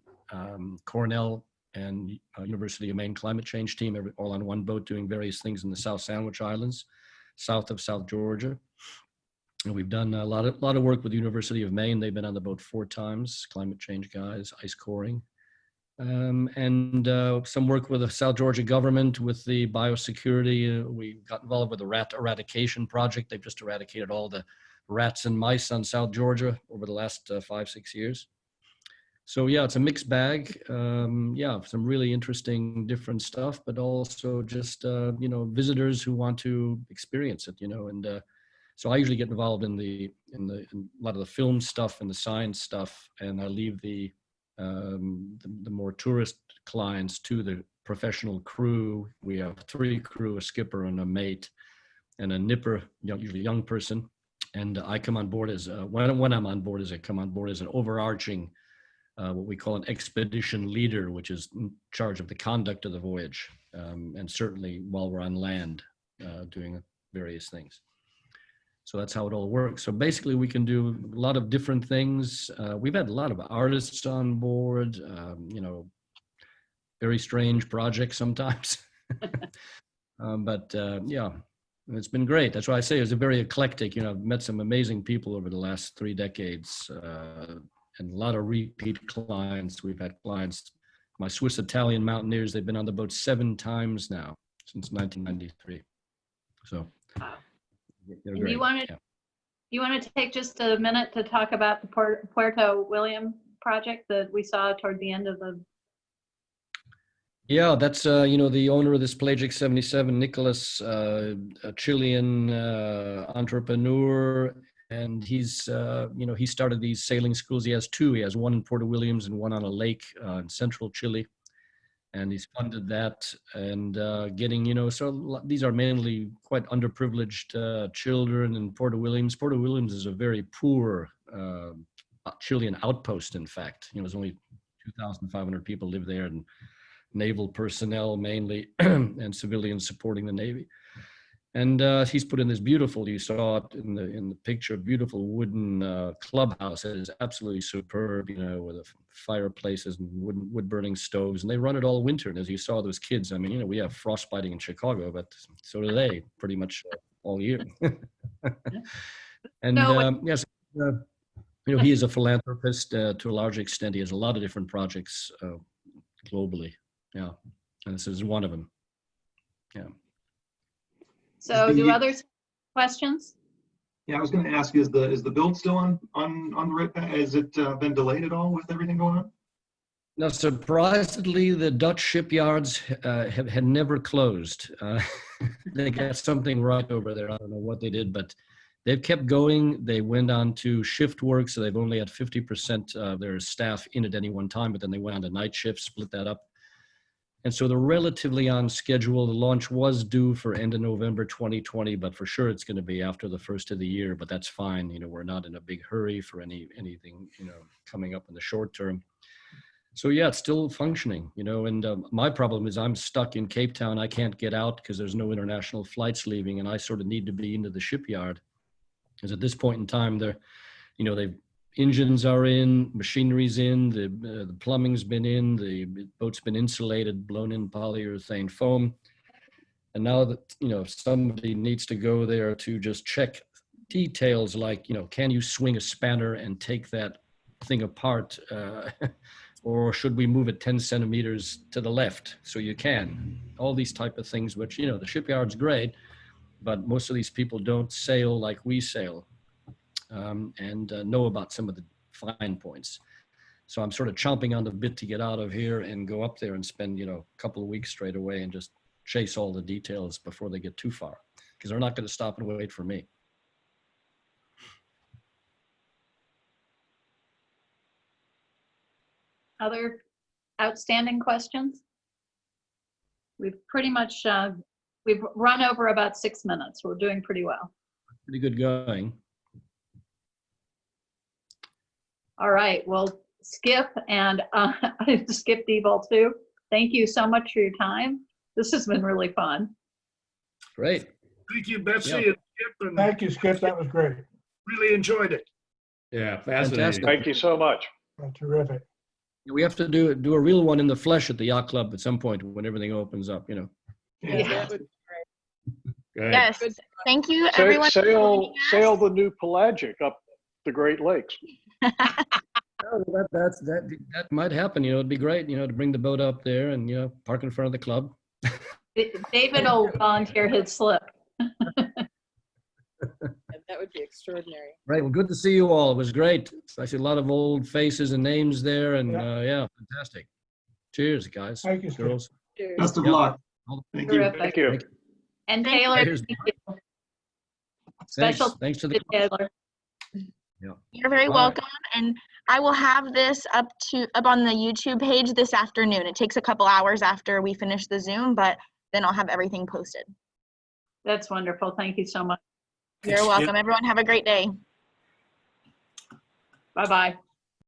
S3: Cornell, and University of Maine climate change team, all on one boat doing various things in the South Sandwich Islands, south of South Georgia. And we've done a lot of work with the University of Maine. They've been on the boat 4 times, climate change guys, ice coring. And some work with the South Georgia government with the biosecurity. We got involved with the rat eradication project. They've just eradicated all the rats and mice on South Georgia over the last 5-6 years. So yeah, it's a mixed bag. Some really interesting, different stuff, but also just visitors who want to experience it. So I usually get involved in a lot of the film stuff and the science stuff, and I leave the more tourist clients to the professional crew. We have 3 crew, a skipper and a mate and a nipper, usually a young person. And I come on board as, when I'm on board, I come on board as an overarching, what we call an expedition leader, which is in charge of the conduct of the voyage. And certainly while we're on land, doing various things. So that's how it all works. So basically we can do a lot of different things. We've had a lot of artists on board, very strange projects sometimes. But it's been great. That's why I say it's a very eclectic. I've met some amazing people over the last 3 decades, and a lot of repeat clients. We've had clients, my Swiss Italian mountaineers, they've been on the boat 7 times now since 1993. So.
S2: And you want to take just a minute to talk about the Puerto William project that we saw toward the end of the.
S3: Yeah, that's the owner of this Pelagic 77, Nicholas, a Chilean entrepreneur, and he's he started these sailing schools. He has 2. He has one in Puerto Williams and one on a lake in central Chile. And he's funded that, and getting, so these are mainly quite underprivileged children in Puerto Williams. Puerto Williams is a very poor Chilean outpost, in fact. There's only 2,500 people live there, and naval personnel mainly and civilians supporting the Navy. And he's put in this beautiful, you saw it in the picture, beautiful wooden clubhouse that is absolutely superb, you know, with fireplaces and wood burning stoves. And they run it all winter. And as you saw, those kids, I mean, you know, we have frostbiting in Chicago, but so do they pretty much all year. And yes, you know, he is a philanthropist to a large extent. He has a lot of different projects globally. Yeah. And this is one of them. Yeah.
S2: So do others have questions?
S14: Yeah, I was going to ask, is the build still on the, has it been delayed at all with everything going on?
S3: Now, surprisingly, the Dutch shipyards had never closed. They got something right over there. I don't know what they did, but they've kept going. They went on to shift work, so they've only had 50% of their staff in at any one time, but then they went on to night shift, split that up. And so they're relatively on schedule. The launch was due for end of November 2020, but for sure it's going to be after the first of the year, but that's fine. You know, we're not in a big hurry for anything, you know, coming up in the short term. So yeah, it's still functioning, you know, and my problem is I'm stuck in Cape Town. I can't get out because there's no international flights leaving, and I sort of need to be into the shipyard. Because at this point in time, they're, you know, engines are in, machinery's in, the plumbing's been in, the boat's been insulated, blown in polyurethane foam. And now that, you know, if somebody needs to go there to just check details like, you know, can you swing a spanner and take that thing apart? Or should we move it 10 centimeters to the left so you can? All these type of things, which, you know, the shipyard's great, but most of these people don't sail like we sail. And know about some of the fine points. So I'm sort of chomping on the bit to get out of here and go up there and spend, you know, a couple of weeks straight away and just chase all the details before they get too far, because they're not going to stop and wait for me.
S2: Other outstanding questions? We've pretty much, we've run over about 6 minutes. We're doing pretty well.
S3: Pretty good going.
S2: All right, well, Skip and Skip Diebel too, thank you so much for your time. This has been really fun.
S3: Great.
S4: Thank you, Betsy.
S3: Yeah.
S4: And Skip. And
S13: Thank you, Skip. That was great.
S4: really enjoyed it.
S12: Yeah, fascinating.
S3: Fantastic.
S11: Thank you so much.
S13: Terrific.
S3: We have to do a real one in the flesh at the yacht club at some point when everything opens up, you know.
S5: Yeah, that would be
S12: Great.
S1: Yes. Thank you, everyone. for joining us.
S11: Sail the new Pelagic up the Great Lakes.
S3: Oh, that might happen, you know. It'd be great, you know, to bring the boat up there and, you know, park in front of the club.
S2: David will volunteer his slip.
S5: that would be extraordinary.
S3: Right. Well, good to see you all. It was great. I see a lot of old faces and names there, and yeah, fantastic. Cheers, guys.
S13: Thank you,
S3: girls.
S5: Cheers.
S14: Best of
S3: Yeah.
S14: luck. Thank you.
S2: Terrific.
S11: Thank you.
S2: And Taylor,
S3: Cheers.
S2: thank you. Special
S3: Thanks to the
S2: Taylor.
S3: Yeah.
S1: You're very
S3: Bye.
S1: welcome, and I will have this up on the YouTube page this afternoon. It takes a couple hours after we finish the Zoom, but then I'll have everything posted.
S2: That's wonderful. Thank you so much.
S1: You're welcome. Everyone have a great day.
S2: Bye-bye.